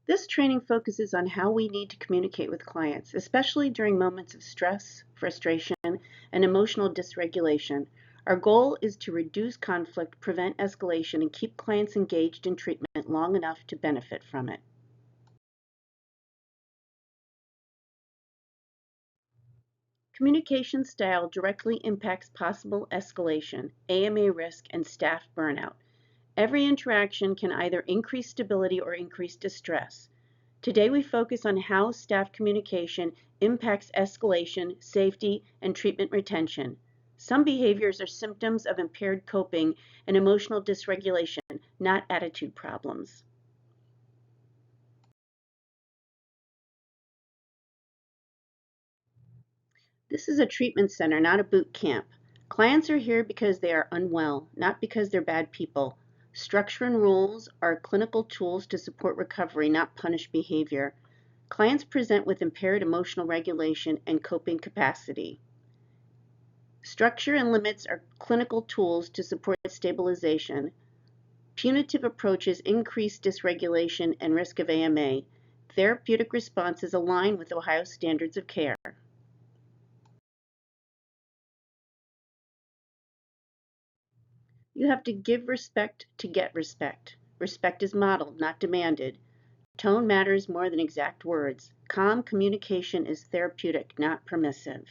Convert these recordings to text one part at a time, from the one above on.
This training focuses on how we need to communicate with clients, especially during moments of stress, frustration, and emotional dysregulation. Our goal is to reduce conflict, prevent escalation, and keep clients engaged in treatment long enough to benefit from it. Communication style directly impacts possible escalation, AMA risk, and staff burnout. Every interaction can either increase stability or increase distress. Today we focus on how staff communication impacts escalation, safety, and treatment retention. Some behaviors are symptoms of impaired coping and emotional dysregulation, not attitude problems. This is a treatment center, not a boot camp. Clients are here because they are unwell, not because they're bad people. Structure and rules are clinical tools to support recovery, not punish behavior. Clients present with impaired emotional regulation and coping capacity. Structure and limits are clinical tools to support stabilization. Punitive approaches increase dysregulation and risk of AMA. Therapeutic responses align with Ohio standards of care. You have to give respect to get respect. Respect is modeled, not demanded. Tone matters more than exact words. Calm communication is therapeutic, not permissive.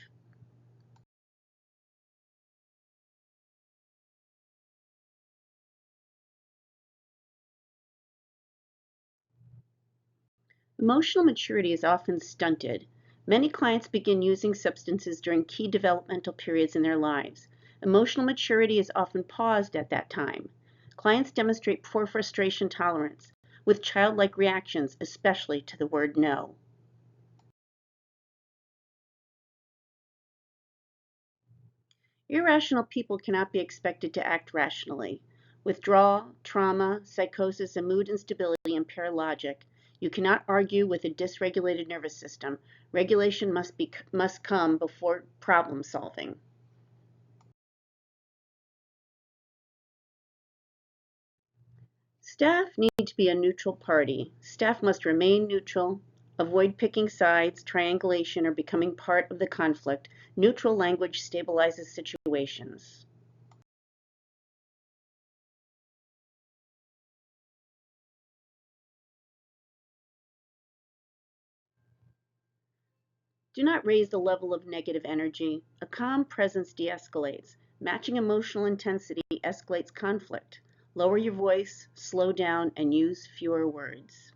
Emotional maturity is often stunted. Many clients begin using substances during key developmental periods in their lives. Emotional maturity is often paused at that time. Clients demonstrate poor frustration tolerance, with childlike reactions, especially to the word no. Irrational people cannot be expected to act rationally. Withdrawal, trauma, psychosis, and mood instability impair logic. You cannot argue with a dysregulated nervous system. Regulation must come before problem solving. Staff need to be a neutral party. Staff must remain neutral, avoid picking sides, triangulation, or becoming part of the conflict. Neutral language stabilizes situations. Do not raise the level of negative energy. A calm presence de-escalates. Matching emotional intensity escalates conflict. Lower your voice, slow down, and use fewer words.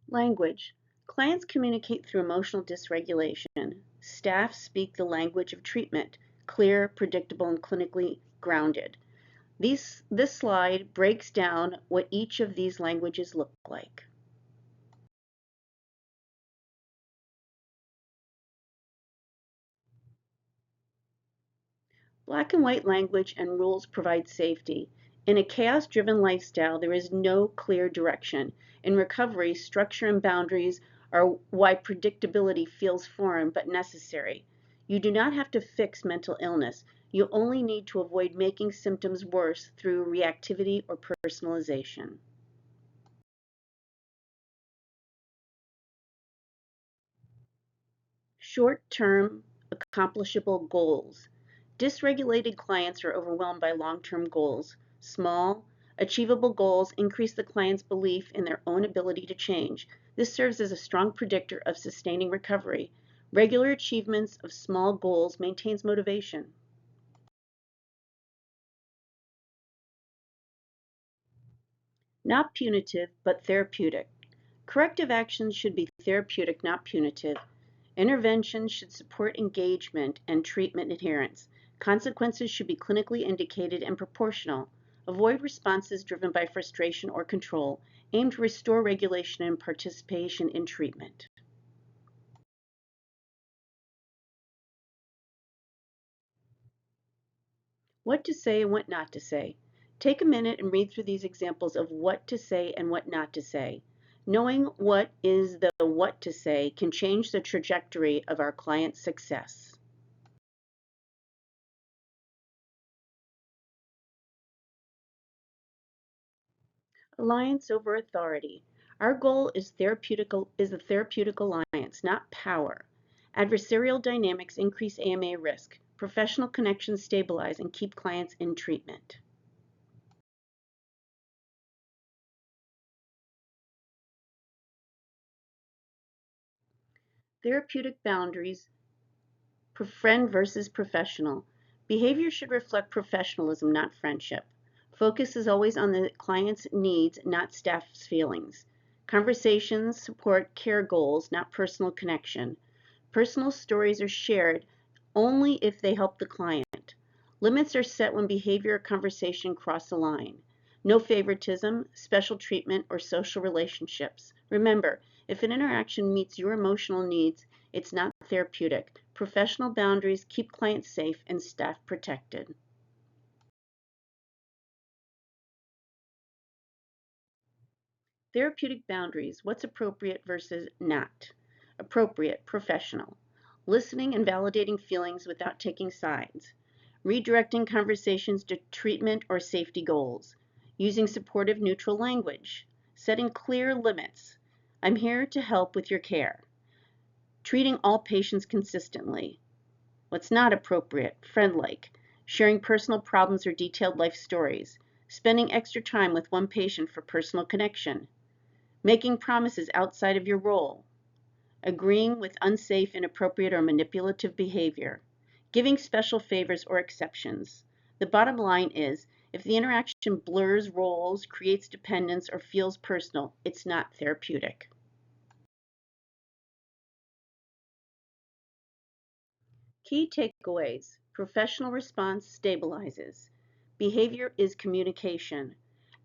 Language. Clients communicate through emotional dysregulation. Staff speak the language of treatment, clear, predictable, and clinically grounded. This slide breaks down what each of these languages look like. Black and white language and rules provide safety. In a chaos-driven lifestyle, there is no clear direction. In recovery, structure and boundaries are why predictability feels foreign but necessary. You do not have to fix mental illness. You only need to avoid making symptoms worse through reactivity or personalization. Short-term, accomplishable goals. Dysregulated clients are overwhelmed by long-term goals. Small, achievable goals increase the client's belief in their own ability to change. This serves as a strong predictor of sustaining recovery. Regular achievements of small goals maintains motivation. Not punitive, but therapeutic. Corrective actions should be therapeutic, not punitive. Interventions should support engagement and treatment adherence. Consequences should be clinically indicated and proportional. Avoid responses driven by frustration or control. Aim to restore regulation and participation in treatment. What to say and what not to say. Take a minute and read through these examples of what to say and what not to say. Knowing what is the what to say can change the trajectory of our client's success. Alliance over authority. Our goal is a therapeutic alliance, not power. Adversarial dynamics increase AMA risk. Professional connections stabilize and keep clients in treatment. Therapeutic boundaries. Friend versus professional. Behavior should reflect professionalism, not friendship. Focus is always on the client's needs, not staff's feelings. Conversations support care goals, not personal connection. Personal stories are shared only if they help the client. Limits are set when behavior or conversation cross a line. No favoritism, special treatment, or social relationships. Remember, if an interaction meets your emotional needs, it's not therapeutic. Professional boundaries keep clients safe and staff protected. Therapeutic boundaries, what's appropriate versus not. Appropriate, professional. Listening and validating feelings without taking sides. Redirecting conversations to treatment or safety goals. Using supportive neutral language. Setting clear limits. I'm here to help with your care. Treating all patients consistently. What's not appropriate, friend-like. Sharing personal problems or detailed life stories. Spending extra time with one patient for personal connection. Making promises outside of your role. Agreeing with unsafe, inappropriate, or manipulative behavior. Giving special favors or exceptions. The bottom line is, if the interaction blurs roles, creates dependence, or feels personal, it's not therapeutic. Key takeaways. Professional response stabilizes. Behavior is communication.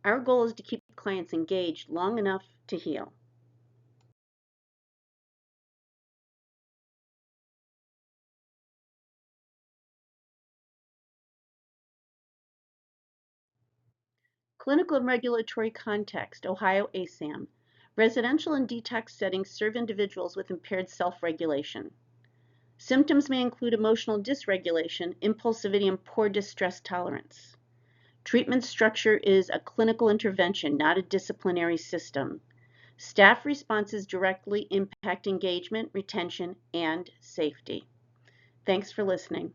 Our goal is to keep clients engaged long enough to heal. Clinical and regulatory context, Ohio ASAM. Residential and detox settings serve individuals with impaired self-regulation. Symptoms may include emotional dysregulation, impulsivity, and poor distress tolerance. Treatment structure is a clinical intervention, not a disciplinary system. Staff responses directly impact engagement, retention, and safety. Thanks for listening.